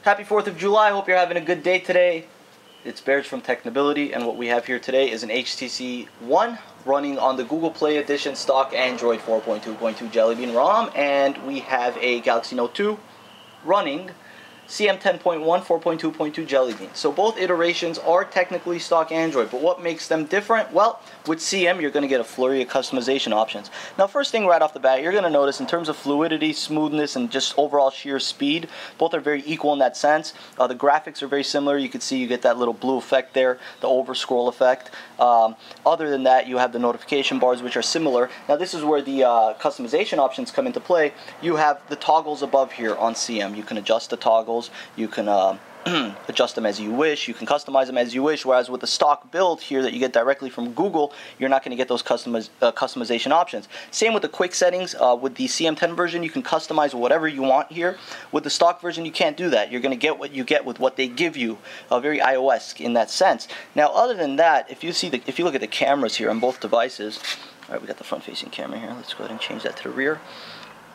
Happy 4th of July. Hope you're having a good day today. It's Bears from Technibattle, and what we have here today is an HTC One running on the Google Play Edition stock Android 4.2.2 Jelly Bean Rom, and we have a Galaxy Note 2 running CM10.1 4.2.2 Jelly Bean. So both iterations are technically stock Android, but what makes them different? Well, with CM, you're going to get a flurry of customization options. Now, first thing right off the bat, you're going to notice in terms of fluidity, smoothness, and just overall sheer speed, both are very equal in that sense. The graphics are very similar. You can see you get that little blue effect there, the over scroll effect. Other than that, you have the notification bars, which are similar. Now, this is where the customization options come into play. You have the toggles above here on CM. You can adjust the toggles. You can adjust them as you wish. You can customize them as you wish, whereas with the stock build here that you get directly from Google, you're not going to get those customization options. Same with the quick settings. With the CM10 version, you can customize whatever you want here. With the stock version, you can't do that. You're going to get what you get with what they give you, very iOS in that sense. Now, other than that, if you look at the cameras here on both devices, all right, we got the front-facing camera here. Let's go ahead and change that to the rear.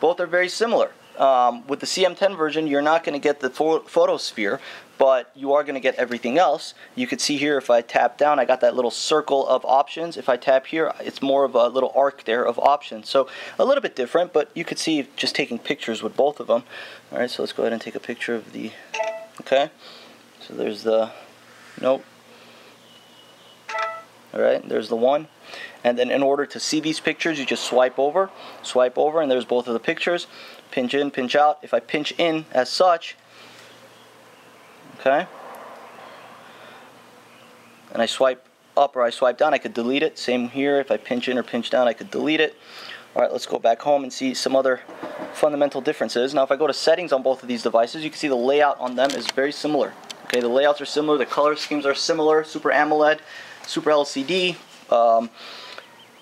Both are very similar. With the CM10 version, you're not going to get the photosphere, but you are going to get everything else. You can see here, if I tap down, I got that little circle of options. If I tap here, it's more of a little arc there of options. So a little bit different, but you could see just taking pictures with both of them. All right, so let's go ahead and take a picture of the, okay. So there's the, nope. All right, there's the one. And then in order to see these pictures, you just swipe over, and there's both of the pictures. Pinch in, pinch out. If I pinch in as such, okay, and I swipe up or I swipe down, I could delete it. Same here. If I pinch in or pinch down, I could delete it. All right, let's go back home and see some other fundamental differences. Now, if I go to settings on both of these devices, you can see the layout on them is very similar. Okay, the layouts are similar. The color schemes are similar. Super AMOLED, Super LCD.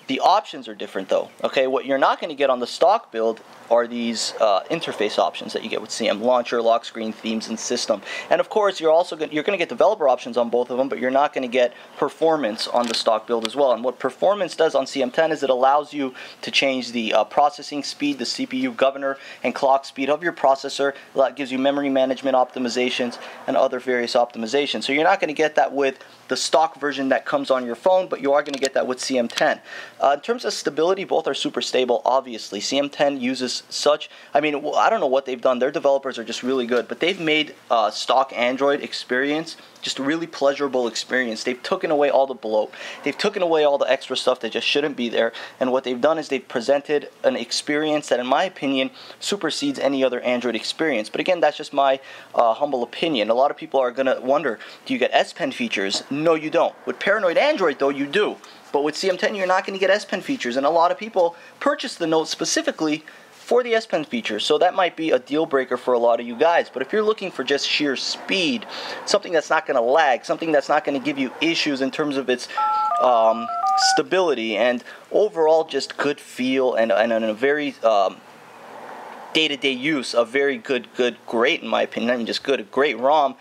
The options are different though. Okay, what you're not going to get on the stock build are these interface options that you get with CM: launcher, lock screen, themes, and system. And of course, you're going to get developer options on both of them, but you're not going to get performance on the stock build as well. And what performance does on CM10 is it allows you to change the processing speed, the CPU governor, and clock speed of your processor. That gives you memory management optimizations and other various optimizations. So you're not going to get that with the stock version that comes on your phone, but you are going to get that with CM10. In terms of stability, both are super stable, obviously. CM10 uses such, I mean, I don't know what they've done. Their developers are just really good, but they've made stock Android experience just a really pleasurable experience. They've taken away all the bloat. They've taken away all the extra stuff that just shouldn't be there. And what they've done is they've presented an experience that, in my opinion, supersedes any other Android experience. But again, that's just my humble opinion. A lot of people are going to wonder, do you get S Pen features? No, you don't. With Paranoid Android, though, you do. But with CM10, you're not going to get S Pen features. And a lot of people purchase the Note specifically for the S Pen feature, so that might be a deal breaker for a lot of you guys. But if you're looking for just sheer speed, something that's not going to lag, something that's not going to give you issues in terms of its stability and overall just good feel and a very day-to-day use, a very great, in my opinion, I mean just good, great ROM,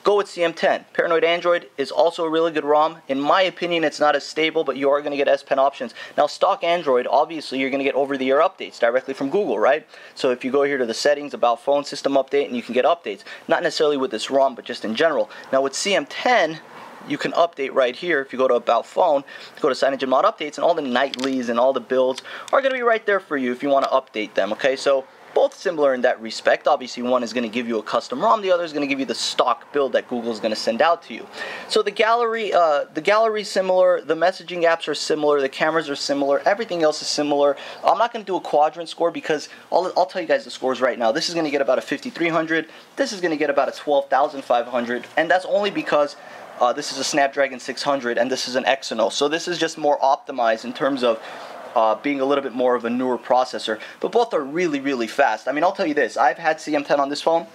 go with CM10. Paranoid Android is also a really good ROM. In my opinion, it's not as stable, but you are going to get S Pen options. Now, stock Android, obviously, you're going to get over-the-air updates directly from Google, right? So if you go here to the settings, about phone system update, and you can get updates. Not necessarily with this ROM, but just in general. Now, with CM10, you can update right here. If you go to About Phone, go to CyanogenMod updates, and all the nightlies and all the builds are going to be right there for you if you want to update them, okay? So both similar in that respect. Obviously, one is going to give you a custom ROM, the other is going to give you the stock build that Google is going to send out to you. So the gallery is similar, the messaging apps are similar, the cameras are similar, everything else is similar. I'm not going to do a quadrant score because I'll tell you guys the scores right now. This is going to get about a 5,300, this is going to get about a 12,500, and that's only because this is a Snapdragon 600 and this is an Exynos. So this is just more optimized in terms of being a little bit more of a newer processor, but both are really, really fast. I mean, I'll tell you this, I've had CM10 on this phone.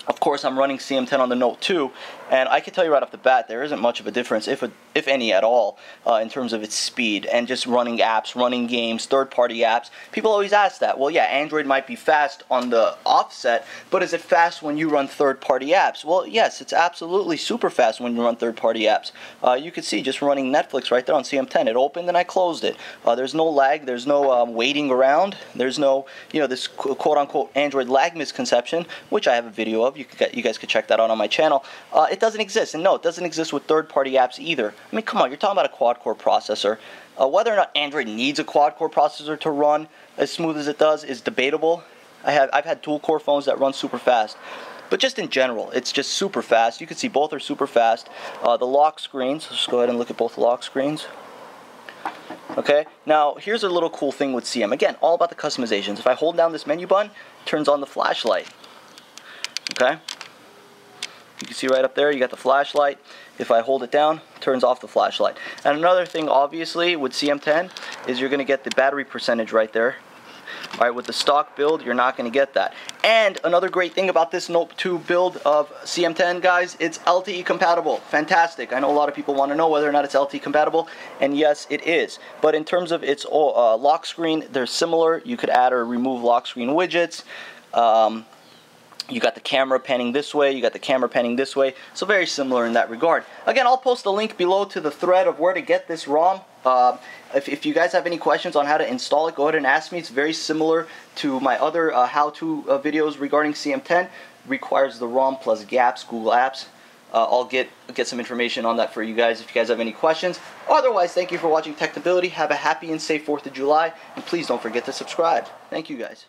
Of course, I'm running CM10 on the Note 2, and I can tell you right off the bat, there isn't much of a difference, if any at all, in terms of its speed and just running apps, running games, third-party apps. People always ask that. Well, yeah, Android might be fast on the offset, but is it fast when you run third-party apps? Well, yes, it's absolutely super fast when you run third-party apps. You can see just running Netflix right there on CM10. It opened and I closed it. There's no lag. There's no waiting around. There's no, this quote-unquote Android lag misconception, which I have a video of. of. You guys could check that out on my channel. It doesn't exist, and no, it doesn't exist with third-party apps either. I mean, come on, you're talking about a quad-core processor. Whether or not Android needs a quad-core processor to run as smooth as it does is debatable. I've had dual-core phones that run super fast. But just in general, it's just super fast. You can see both are super fast. The lock screens, let's go ahead and look at both lock screens. Okay, now here's a little cool thing with CM. Again, all about the customizations. If I hold down this menu button, it turns on the flashlight. Okay, you can see right up there, you got the flashlight. If I hold it down, it turns off the flashlight. And another thing, obviously, with CM10 is you're going to get the battery percentage right there. Alright, with the stock build, you're not going to get that. And another great thing about this Note 2 build of CM10, guys, it's LTE compatible. Fantastic. I know a lot of people want to know whether or not it's LTE compatible, and yes, it is. But in terms of its lock screen, they're similar. You could add or remove lock screen widgets. You got the camera panning this way, you got the camera panning this way, so very similar in that regard. Again, I'll post a link below to the thread of where to get this ROM. If you guys have any questions on how to install it, go ahead and ask me. It's very similar to my other how-to videos regarding CM10. Requires the ROM plus GApps, Google Apps. I'll get some information on that for you guys if you guys have any questions. Otherwise, thank you for watching Technibility. Have a happy and safe 4th of July, and please don't forget to subscribe. Thank you guys.